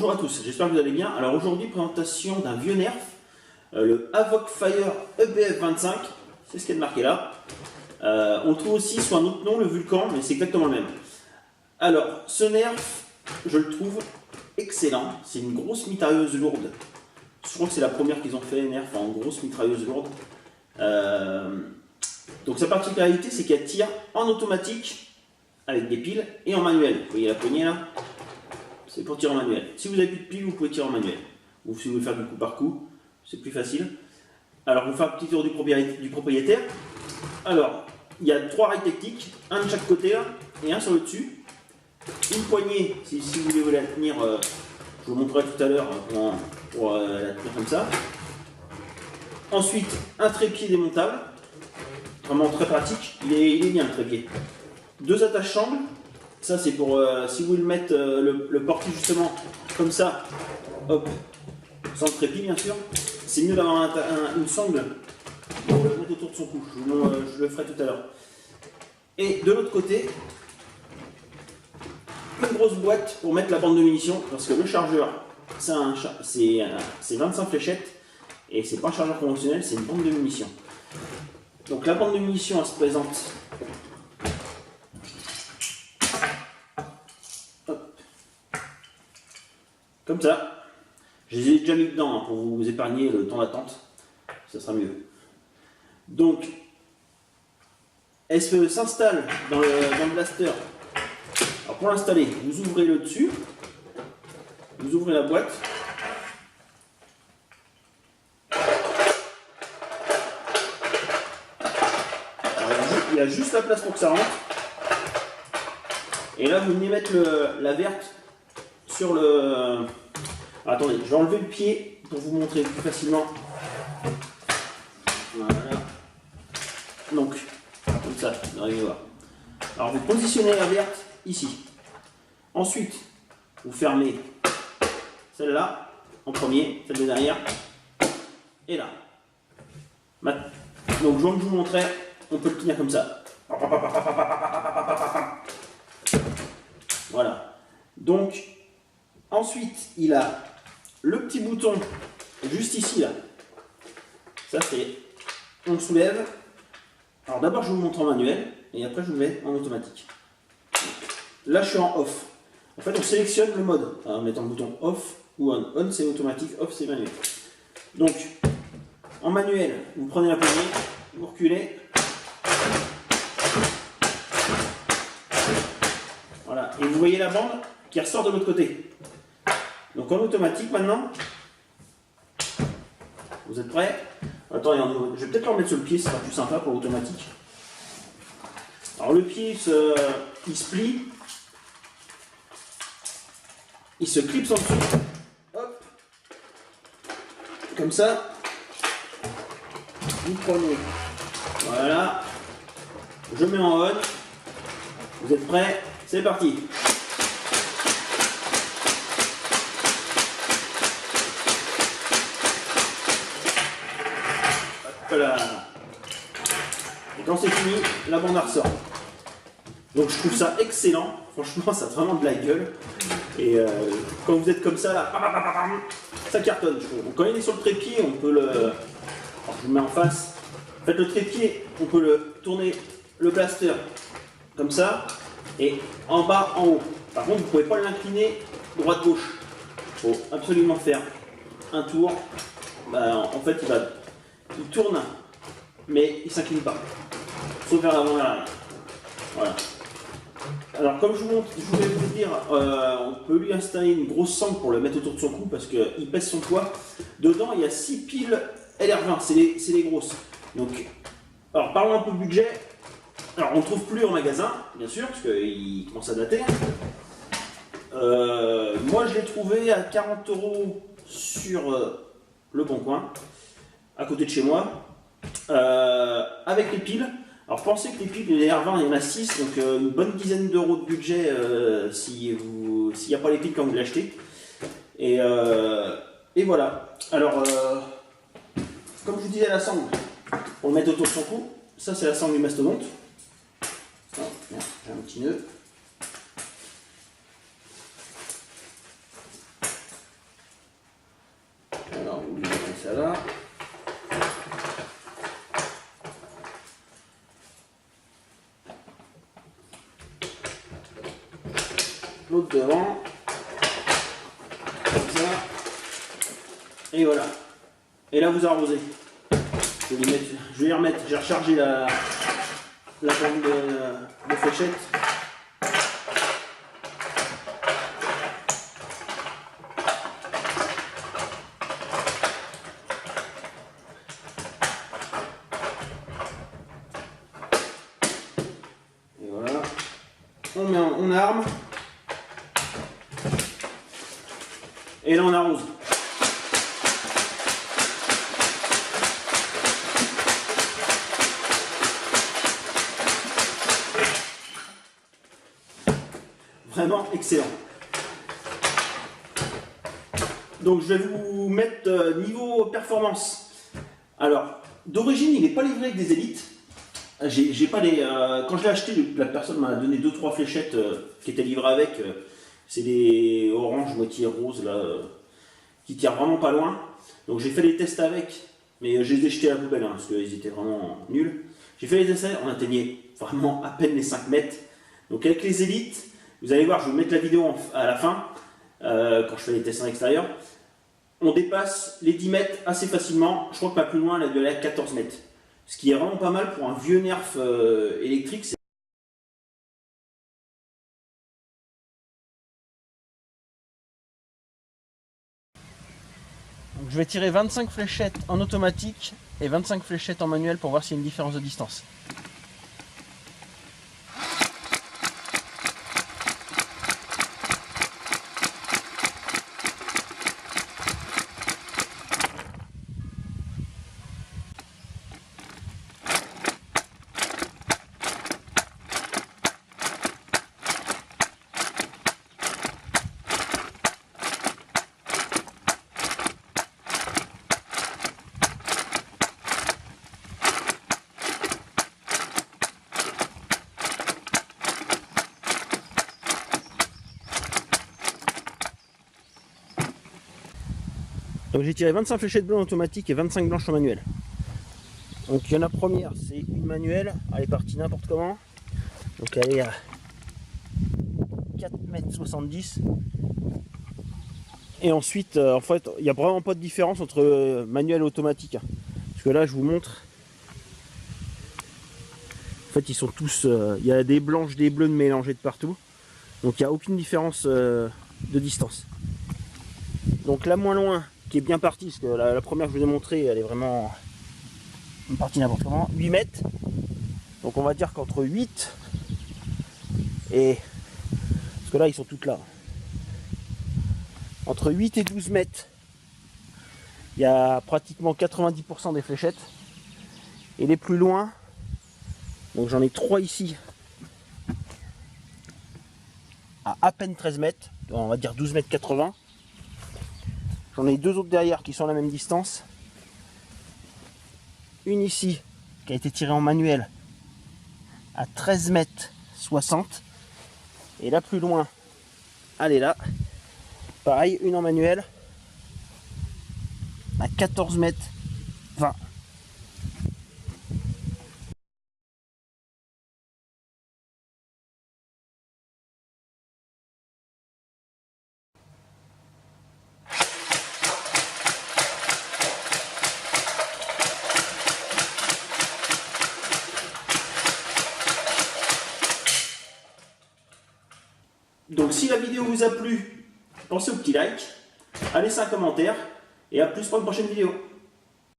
Bonjour à tous, j'espère que vous allez bien. Alors aujourd'hui, présentation d'un vieux nerf, le Havoc Fire EBF 25, c'est ce qui est marqué là. On le trouve aussi sous un autre nom, le Vulcan, mais c'est exactement le même. Alors, ce nerf, je le trouve excellent. C'est une grosse mitrailleuse lourde. Je crois que c'est la première qu'ils ont fait, nerf, en grosse mitrailleuse lourde. Donc sa particularité, c'est qu'elle tire en automatique avec des piles et en manuel. Vous voyez la poignée là, c'est pour tirer en manuel. Si vous n'avez plus de piles, vous pouvez tirer en manuel. Ou si vous voulez faire du coup par coup, c'est plus facile. Alors, on va faire un petit tour du propriétaire. Alors, il y a 3 rails techniques, un de chaque côté là, et un sur le dessus. Une poignée, si vous voulez la tenir, je vous montrerai tout à l'heure pour la tenir comme ça. Ensuite, un trépied démontable, vraiment très pratique, il est bien le trépied. 2 attaches sangles, ça c'est pour, si vous voulez le mettre, le porter justement comme ça, hop, sans le trépied bien sûr, c'est mieux d'avoir une sangle pour le mettre autour de son cou, je le ferai tout à l'heure. Et de l'autre côté, une grosse boîte pour mettre la bande de munitions, parce que le chargeur, c'est 25 fléchettes, et c'est pas un chargeur conventionnel, c'est une bande de munitions. Donc la bande de munitions, elle se présente. Hop. Comme ça. Je les ai déjà mis dedans hein, pour vous épargner le temps d'attente. Ça sera mieux. Donc, elle s'installe dans le blaster. Alors pour l'installer, vous ouvrez le dessus. Vous ouvrez la boîte. Il y a juste la place pour que ça rentre. Et là, vous venez mettre la verte sur le... Alors, attendez, je vais enlever le pied pour vous montrer plus facilement. Voilà. Donc, comme ça, vous arrivez à voir. Alors, vous positionnez la verte ici. Ensuite, vous fermez celle-là en premier, celle de derrière, et là. Donc, je vais vous montrer. On peut le tenir comme ça. Voilà. Donc, ensuite, il a le petit bouton juste ici, là. Ça, c'est... On le soulève. Alors, d'abord, je vous montre en manuel, et après, je vous mets en automatique. Là, je suis en off. En fait, on sélectionne le mode en mettant le bouton off ou on. On, c'est automatique, off, c'est manuel. Donc, en manuel, vous prenez la poignée, vous reculez. Voilà, et vous voyez la bande qui ressort de l'autre côté. Donc en automatique maintenant, vous êtes prêts? Attends, je vais peut-être leur mettre sur le pied, ce sera plus sympa pour l'automatique. Alors le pied, il se plie, il se clipse en dessous, hop, comme ça, vous prenez, voilà, je mets en on, vous êtes prêts? C'est parti. Voilà. Et quand c'est fini, la bande ressort. Donc je trouve ça excellent. Franchement, ça a vraiment de la gueule. Et quand vous êtes comme ça, là, ça cartonne, je trouve. Donc, quand il est sur le trépied, on peut le... Alors, je vous mets en face. En fait, le trépied, on peut le tourner, le blaster, comme ça. Et en bas, en haut. Par contre, vous ne pouvez pas l'incliner droite-gauche. Il faut absolument faire un tour. En fait, il tourne, mais il ne s'incline pas. Sauf vers l'avant et l'arrière. Voilà. Alors, comme je voulais vous dire, on peut lui installer une grosse sangle pour le mettre autour de son cou parce qu'il pèse son poids. Dedans, il y a 6 piles LR20, c'est les grosses. Donc, alors parlons un peu budget. Alors, on ne trouve plus en magasin, bien sûr, parce qu'il commence à dater. Moi, je l'ai trouvé à 40 € sur Le Bon Coin, à côté de chez moi, avec les piles. Alors, pensez que les piles, les R20, il y en a 6, donc une bonne dizaine d'euros de budget s'il n'y a pas les piles quand vous l'achetez. Et voilà. Alors, comme je vous disais, la sangle, pour le mettre autour de son cou, ça c'est la sangle du mastodonte. J'ai un petit nœud. l'autre devant. Comme ça. Et voilà. Et là vous arrosez. Je vais y remettre, j'ai rechargé la bande de fléchette. Et voilà. On arme. Et là on arrose. Vraiment excellent. Donc je vais vous mettre niveau performance. Alors, d'origine, il n'est pas livré avec des élites. J'ai pas les. Quand je l'ai acheté, la personne m'a donné 2-3 fléchettes qui étaient livrées avec. C'est des oranges moitié roses là, qui tirent vraiment pas loin. Donc j'ai fait les tests avec, mais je les ai jetés à la poubelle parce qu'ils étaient vraiment nuls. J'ai fait les tests avec, on atteignait vraiment à peine les 5 mètres. Donc avec les élites, vous allez voir, je vais vous mettre la vidéo à la fin, quand je fais les tests en extérieur. On dépasse les 10 mètres assez facilement. Je crois que pas plus loin, elle a dû aller à 14 mètres. Ce qui est vraiment pas mal pour un vieux nerf électrique. Donc je vais tirer 25 fléchettes en automatique et 25 fléchettes en manuel pour voir s'il y a une différence de distance. Donc j'ai tiré 25 fléchettes bleues en automatique et 25 blanches en manuel. Donc il y en a première, c'est une manuelle, elle est partie n'importe comment. Donc elle est à 4,70 m. Et ensuite, en fait, il n'y a vraiment pas de différence entre manuel et automatique. Parce que là, je vous montre. En fait, ils sont tous. Il y a des blanches, des bleus mélangés de partout. Donc il n'y a aucune différence de distance. Donc la moins loin, qui est bien partie, parce que la première que je vous ai montrée, elle est vraiment partie n'importe comment, 8 mètres. Donc on va dire qu'entre 8 et... Parce que là, ils sont toutes là. Entre 8 et 12 mètres, il y a pratiquement 90% des fléchettes. Et les plus loin, donc j'en ai 3 ici, à peine 13 mètres, on va dire 12 mètres 80. J'en ai 2 autres derrière qui sont à la même distance. Une ici, qui a été tirée en manuel, à 13 mètres 60. Et la plus loin, elle est là. Pareil, une en manuel, à 14 mètres 20. Donc si la vidéo vous a plu, pensez au petit like, à laisser un commentaire et à plus pour une prochaine vidéo.